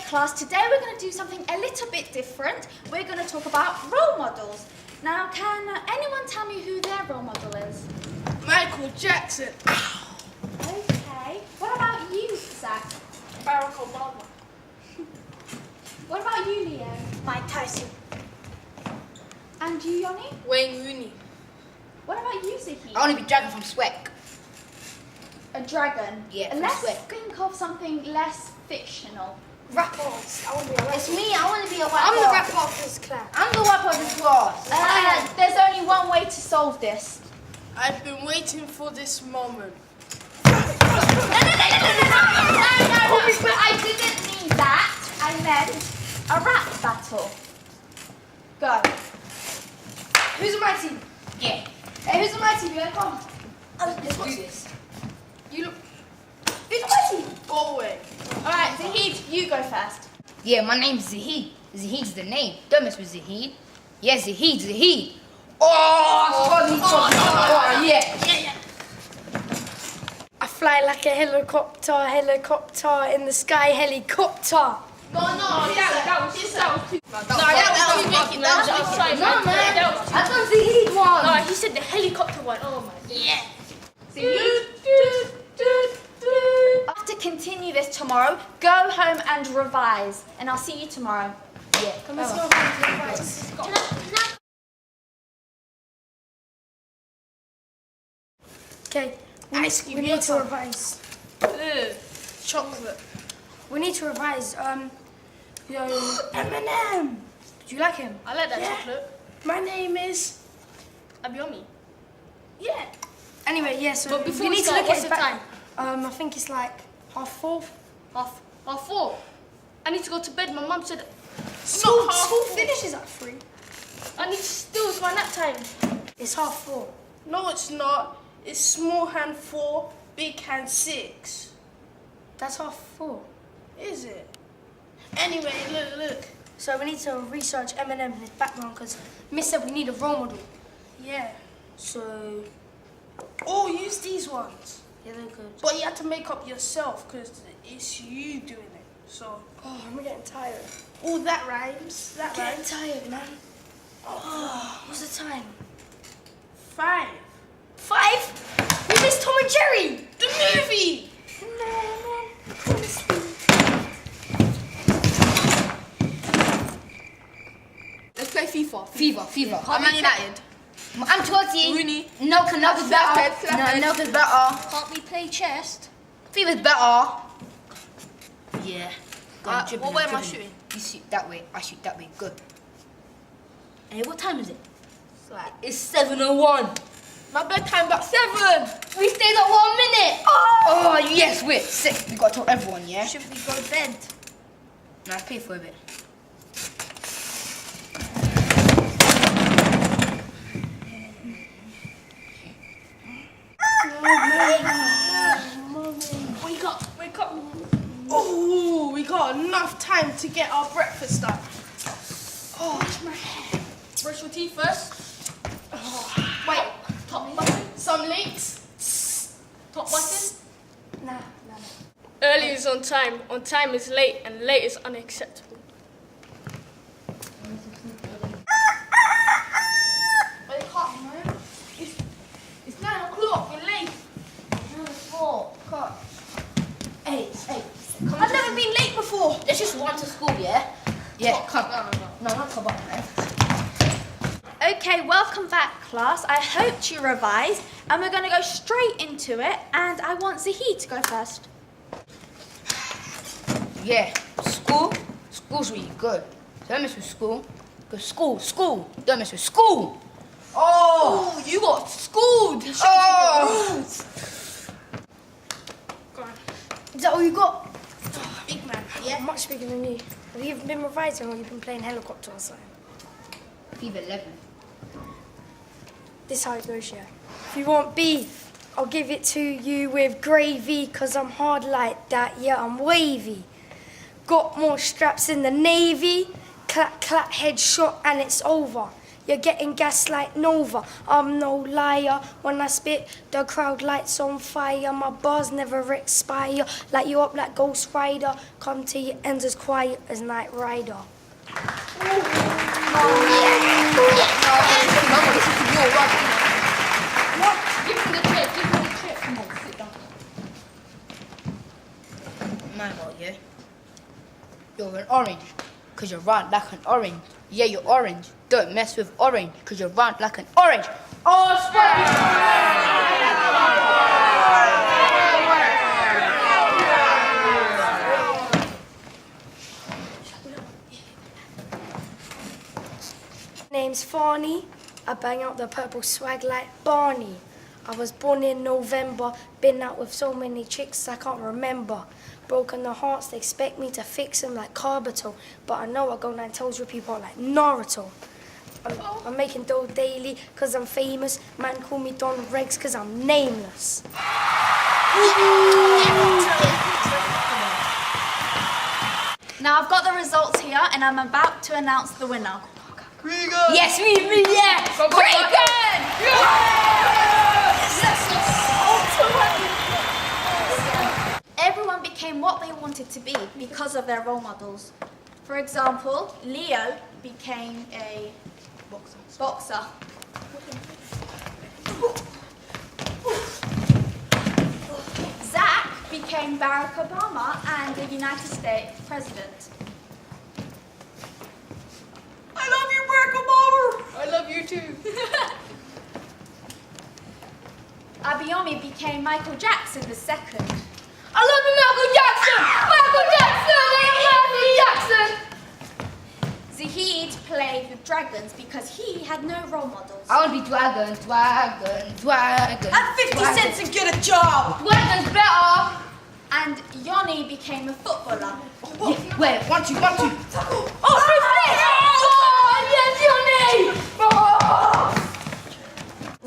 class, today we're going to do something a little bit different. We're going to talk about role models. Now, can anyone tell me who their role model is? Michael Jackson. Okay. What about you, Zach? Barack Obama. What about you, Leo? Mike Tyson. And you, Yoni? Wayne Rooney. What about you, Zahid? I want to be Dragon from Shrek. A dragon? Yeah, from Let's Shrek. think of something less fictional. Rappers. I want to be a rapper. It's me, I want to be a white I'm the boy. rapper of this clan. I'm the white boy of this class. There's only one way to solve this. I've been waiting for this moment. No, I didn't mean that. I meant a rap battle. Go. Who's on my team? Yeah. Hey, who's on my team? Yeah, come. Let's do this. You look. Who's on my team? Go away. Alright, Zahid, you go first. Yeah, my name's Zahid. Zahid's the name. Don't mess with Zahid. Yeah, Zahid. Oh, yeah. I fly like a helicopter in the sky, helicopter. No, that was too. No, man. I thought Zahid won. No, he said the helicopter one. Oh my. Yeah. I have to continue this tomorrow. Go home and revise. And I'll see you tomorrow. Yeah. Come on, let's go. Okay, we need to revise. Chocolate. We need to revise. Eminem. Do you like him? I like that Yeah. chocolate. My name is. Abiomi. Yeah. Anyway, yeah. So But before we we need to start, look what's at the his time? I think it's like 4:30. Half 4. I need to go to bed. My mum said. School half four. finishes at 3. I need to still. It's my nap time. It's 4:30. No, it's not. It's small hand 4, big hand 6. That's 4:30. Is it? Anyway, look. So we need to research Eminem and his background because Miss said we need a role model. Yeah. So Oh, use these ones. yeah, they're good. But you have to make up yourself because it's you doing it. So. Oh, I'm getting tired. Oh, that rhymes. That Getting rhymes. tired, man. Oh, what's the time? 5. 5? We missed Tom and Jerry. The movie. Let's play FIFA. FIFA. I'm Man United. I'm Totti. Rooney. No, Canel's better. Slap No, Canel's better. Can't we play chess? FIFA's better. Yeah. Go on, What dribbling, way am I dribbling. shooting? You shoot that way. I shoot that way. Good. Hey, what time is it? It's 7:01. My bedtime about 7. We stayed up 1 minute. Oh, yes, we're 6. We got to tell everyone, yeah? Should we go to bed? Now, pay for a bit. Wake up. Oh, we got enough time to get our breakfast done. Oh, wash my hair. Brush your teeth first. Oh, wait, top button. Some links. Top button. Nah. Early is on time is late, and late is unacceptable. Wake up, man. It's 9 o'clock. We're late. No, it's 4. Cut. Hey. I've never been late before. Let's just run to school, yeah? Yeah, come. No, not come on, man. Okay, welcome back, class. I hope you revised, and we're going to go straight into it. And I want Zahid to go first. Yeah, school's really good. Don't mess with school. Because school. Don't mess with school. Oh, You got schooled. oh. Go on. Is that all you got? Big man. Yeah. Much bigger than you. Have you been revising or have you been playing helicopter or something? FIFA 11. This is how it goes, yeah. If you want beef, I'll give it to you with gravy, cause I'm hard like that, yeah, I'm wavy. Got more straps in the Navy, clap, clap, headshot, and it's over. You're getting gas like Nova. I'm no liar. When I spit, the crowd lights on fire. My bars never expire. Light you up like Ghost Rider. Come to your ends as quiet as Knight Rider. What? Give me the chair, Come on, sit down. Man, yeah? You're an orange, cause you're round like an orange. Yeah, you're orange. Don't mess with orange, cause you're round like an orange. Oh, Name's Farney. I bang out the purple swag like Barney. I was born in November, been out with so many chicks I can't remember. Broken the hearts, they expect me to fix them like Carbato. But I know I go 9 toes with people like Naruto. I'm making dough daily cause I'm famous. Man call me Don Regs cause I'm nameless. Now I've got the results here and I'm about to announce the winner. yes, me, yeah! Everyone became what they wanted to be because of their role models. For example, Leo became a boxer. Zach became Barack Obama and a United States president. I love you, Barack Obama. I love you too. Abiyomi became Michael Jackson II. I love you, Michael Jackson! Zahid played with dragons because he had no role models. I want to be dragon. And 50 cents and get a job. Dragon's better! And Yoni became a footballer. Yeah, wait, 1, 2, 1, 2.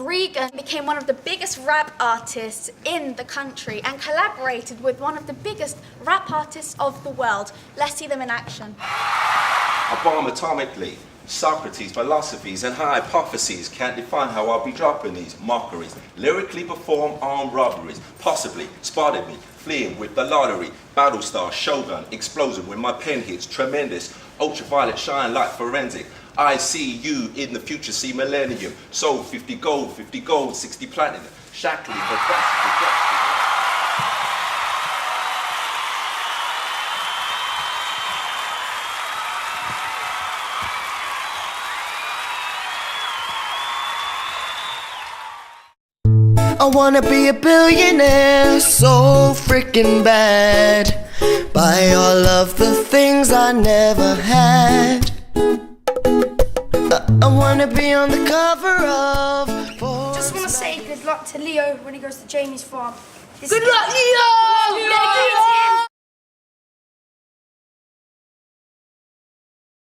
Regan became one of the biggest rap artists in the country and collaborated with one of the biggest rap artists of the world. Let's see them in action. I bomb atomically. Socrates' philosophies and hypotheses can't define how I'll be dropping these mockeries. Lyrically perform armed robberies. Possibly spotted me fleeing with the lottery. Battlestar, Shogun, explosion when my pen hits. Tremendous. Ultraviolet shine like forensic. I see you in the future, see millennium. Sold 50 gold, 60 platinum. Shackly, but I wanna be a billionaire so freaking bad. Buy all of the things I never had. I wanna be on the cover of Forbes. Just want to say good luck to Leo when he goes to Jamie's farm. Good luck, Leo!